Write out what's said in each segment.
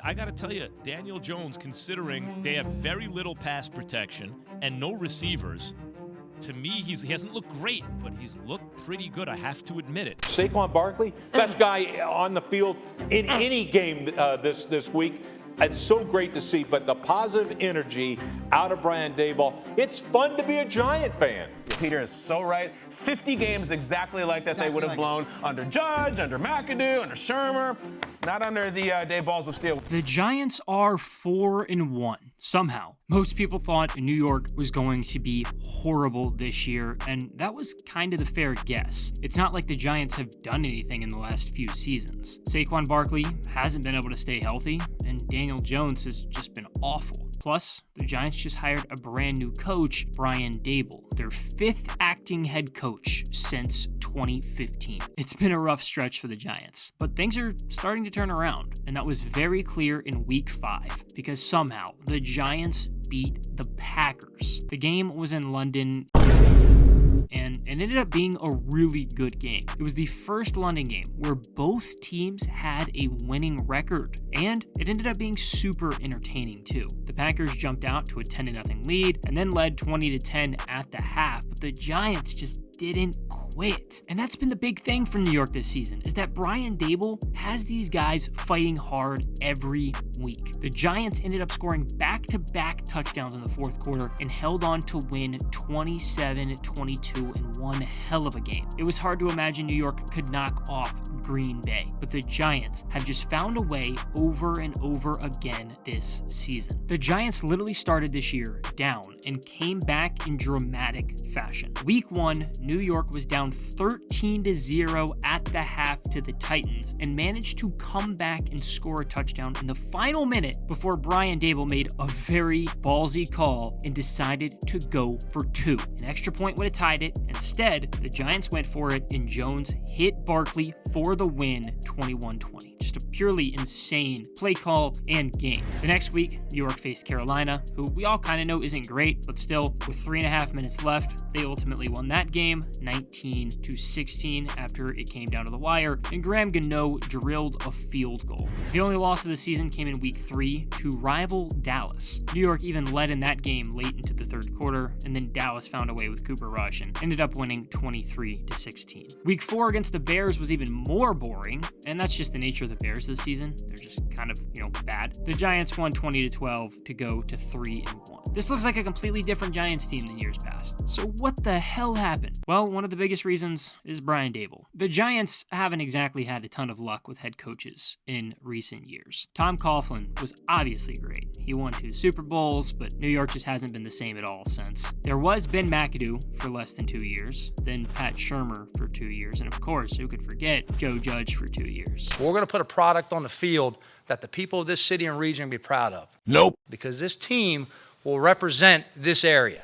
I got to tell you, Daniel Jones, considering they have very little pass protection and no receivers, to me, he hasn't looked great, but he's looked pretty good. I have to admit it. Saquon Barkley, best guy on the field in any game this week. It's so great to see, but the positive energy out of Brian Daboll, it's fun to be a Giant fan. Peter is so right. 50 games exactly like that they would have blown under Judge, under McAdoo, under Shermer, not under the Dabolls of Steel. The Giants are 4-1 somehow. Most people thought New York was going to be horrible this year, and that was kind of the fair guess. It's not like the Giants have done anything in the last few seasons. Saquon Barkley hasn't been able to stay healthy, and Daniel Jones has just been awful. Plus, the Giants just hired a brand new coach, Brian Daboll, their 5th acting head coach since 2015. It's been a rough stretch for the Giants, but things are starting to turn around, and that was very clear in Week 5, because somehow the Giants beat the Packers. The game was in London, and it ended up being a really good game. It was the first London game where both teams had a winning record, and it ended up being super entertaining too. The Packers jumped out to a 10-0 lead and then led 20-10 at the half, but the Giants just didn't quit. And that's been the big thing for New York this season, is that Brian Daboll has these guys fighting hard every week. The Giants ended up scoring back-to-back touchdowns in the fourth quarter and held on to win 27-22 in one hell of a game. It was hard to imagine New York could knock off Green Bay, but the Giants have just found a way over and over again this season. The Giants literally started this year down and came back in dramatic fashion. Week 1, New York was down 13-0 at the half to the Titans and managed to come back and score a touchdown in the final minute before Brian Daboll made a very ballsy call and decided to go for 2. An extra point would have tied it. Instead, the Giants went for it and Jones hit Barkley for the win, 21-20. Just a purely insane play call and game. The next week, New York faced Carolina, who we all kind of know isn't great, but still, with 3.5 minutes left, they ultimately won that game 19-16 after it came down to the wire, and Graham Gano drilled a field goal. The only loss of the season came in Week 3 to rival Dallas. New York even led in that game late into the third quarter, and then Dallas found a way with Cooper Rush and ended up winning 23-16. Week 4 against the Bears was even more boring, and that's just the nature of the Bears this season. They're just kind of, bad. The Giants won 20-12 to go to 3-1. This looks like a completely different Giants team than years past. So what the hell happened? Well, one of the biggest reasons is Brian Daboll. The Giants haven't exactly had a ton of luck with head coaches in recent years. Tom Coughlin was obviously great. He won 2 Super Bowls, but New York just hasn't been the same at all since. There was Ben McAdoo for less than 2 years, then Pat Shermer for 2 years, and of course, who could forget Joe Judge for 2 years. We're going to put a product on the field that the people of this city and region be proud of. Nope. Because this team will represent this area.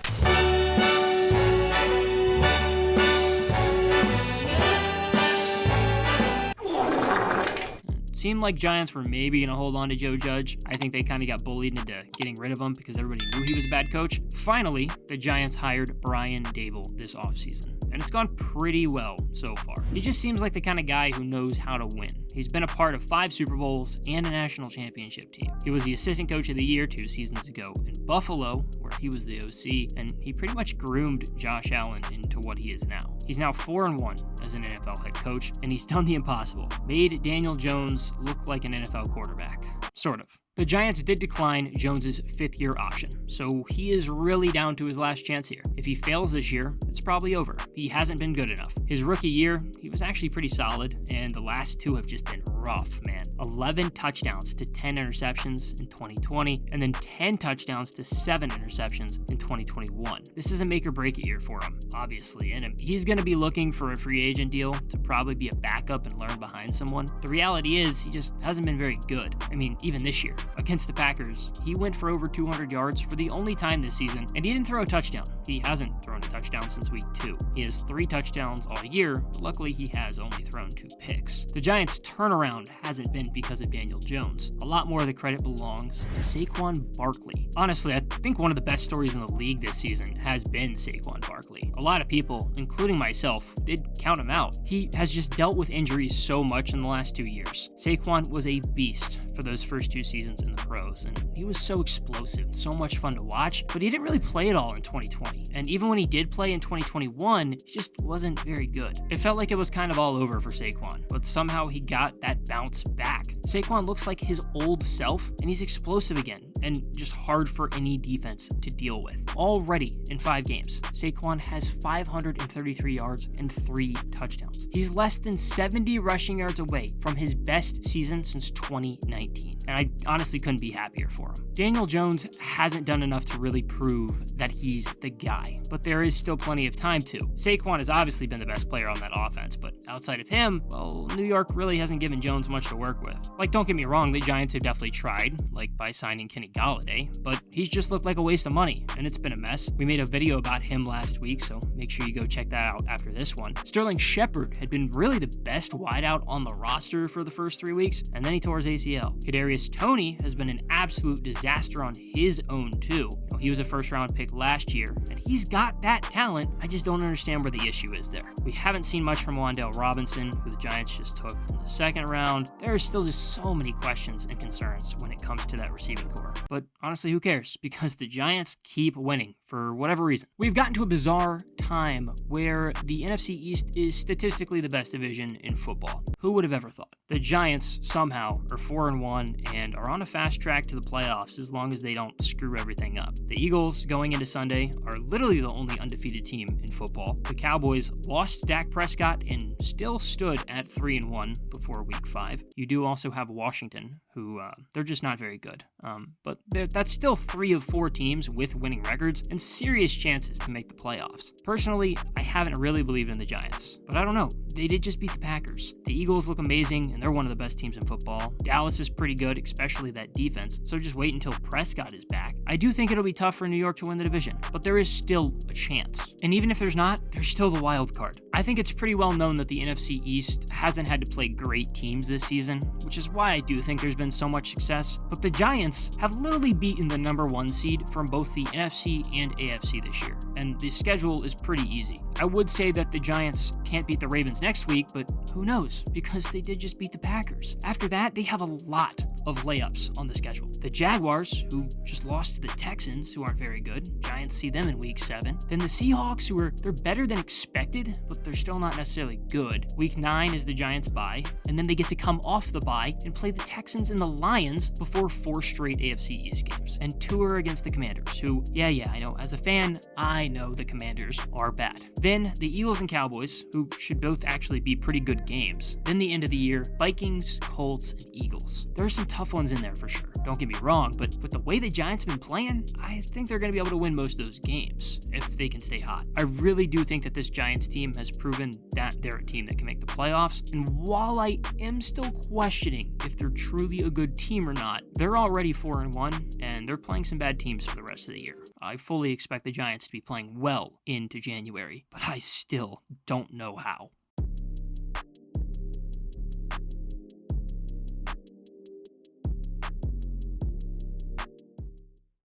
Seemed like Giants were maybe going to hold on to Joe Judge. I think they kind of got bullied into getting rid of him because everybody knew he was a bad coach. Finally, the Giants hired Brian Daboll this offseason, and it's gone pretty well so far. He just seems like the kind of guy who knows how to win. He's been a part of 5 Super Bowls and a national championship team. He was the assistant coach of the year 2 seasons ago in Buffalo, where he was the OC, and he pretty much groomed Josh Allen into what he is now. He's now 4-1 as an NFL head coach, and he's done the impossible. Made Daniel Jones look like an NFL quarterback. Sort of. The Giants did decline Jones's 5th-year option, so he is really down to his last chance here. If he fails this year, it's probably over. He hasn't been good enough. His rookie year, he was actually pretty solid, and the last 2 have just been rough, man. 11 touchdowns to 10 interceptions in 2020, and then 10 touchdowns to 7 interceptions in 2021. This is a make-or-break-it year for him, obviously, and he's going to be looking for a free agent deal to probably be a backup and learn behind someone. The reality is, he just hasn't been very good. I mean, even this year. Against the Packers, he went for over 200 yards for the only time this season, and he didn't throw a touchdown. He hasn't thrown a touchdown since week 2. He has 3 touchdowns all year, but luckily he has only thrown 2 picks. The Giants' turnaround hasn't been because of Daniel Jones. A lot more of the credit belongs to Saquon Barkley. Honestly, I think one of the best stories in the league this season has been Saquon Barkley. A lot of people, including myself, did count him out. He has just dealt with injuries so much in the last 2 years. Saquon was a beast for those first 2 seasons in the pros, and he was so explosive, so much fun to watch, but he didn't really play at all in 2020. And even when he did play in 2021, he just wasn't very good. It felt like it was kind of all over for Saquon, but somehow he got that bounce back. Saquon looks like his old self, and he's explosive again, and just hard for any defense to deal with. Already in 5 games, Saquon has 533 yards and 3 touchdowns. He's less than 70 rushing yards away from his best season since 2019, and I honestly couldn't be happier for him. Daniel Jones hasn't done enough to really prove that he's the guy, but there is still plenty of time to. Saquon has obviously been the best player on that offense, but outside of him, well, New York really hasn't given Jones much to work with. Like, don't get me wrong, the Giants have definitely tried, like by signing Kenny Galladay, but he's just looked like a waste of money, and it's been a mess. We made a video about him last week, so make sure you go check that out after this one. Sterling Shepard had been really the best wideout on the roster for the first 3 weeks, and then he tore his ACL. Kadarius Toney has been an absolute disaster on his own too. He was a first-round pick last year, and he's got that talent. I just don't understand where the issue is there. We haven't seen much from Wan'Dale Robinson, who the Giants just took in the second round. There are still just so many questions and concerns when it comes to that receiving core. But honestly, who cares? Because the Giants keep winning for whatever reason. We've gotten to a bizarre time where the NFC East is statistically the best division in football. Who would have ever thought? The Giants somehow are 4-1 and are on a fast track to the playoffs as long as they don't screw everything up. The Eagles, going into Sunday, are literally the only undefeated team in football. The Cowboys lost Dak Prescott and still stood at 3-1 before Week 5. You do also have Washington, who they're just not very good. But that's still 3 of 4 teams with winning records and serious chances to make the playoffs. Personally, I haven't really believed in the Giants, but I don't know. They did just beat the Packers. The Eagles look amazing, and they're one of the best teams in football. Dallas is pretty good, especially that defense, so just wait until Prescott is back. I do think it'll be tough for New York to win the division, but there is still a chance. And even if there's not, there's still the wild card. I think it's pretty well known that the NFC East hasn't had to play great teams this season, which is why I do think there's been so much success. But the Giants have literally beaten the number 1 seed from both the NFC and AFC this year, and the schedule is pretty easy. I would say that the Giants can't beat the Ravens next week, but who knows, because they did just beat the Packers. After that, they have a lot of layups on the schedule. The Jaguars, who just lost to the Texans, who aren't very good. Giants see them in Week 7. Then the Seahawks, they're better than expected, but they're still not necessarily good. Week 9 is the Giants' bye, and then they get to come off the bye and play the Texans and the Lions before 4 straight AFC East games. And 2 are against the Commanders, who, yeah, I know, as a fan, I know the Commanders are bad. Then the Eagles and Cowboys, who should both actually be pretty good games. Then the end of the year, Vikings, Colts, and Eagles. There are some tough ones in there for sure. Don't get me wrong, but with the way the Giants have been playing, I think they're going to be able to win most of those games if they can stay hot. I really do think that this Giants team has proven that they're a team that can make the playoffs, and while I am still questioning if they're truly a good team or not, they're already 4-1, and they're playing some bad teams for the rest of the year. I fully expect the Giants to be playing well into January, but I still don't know how.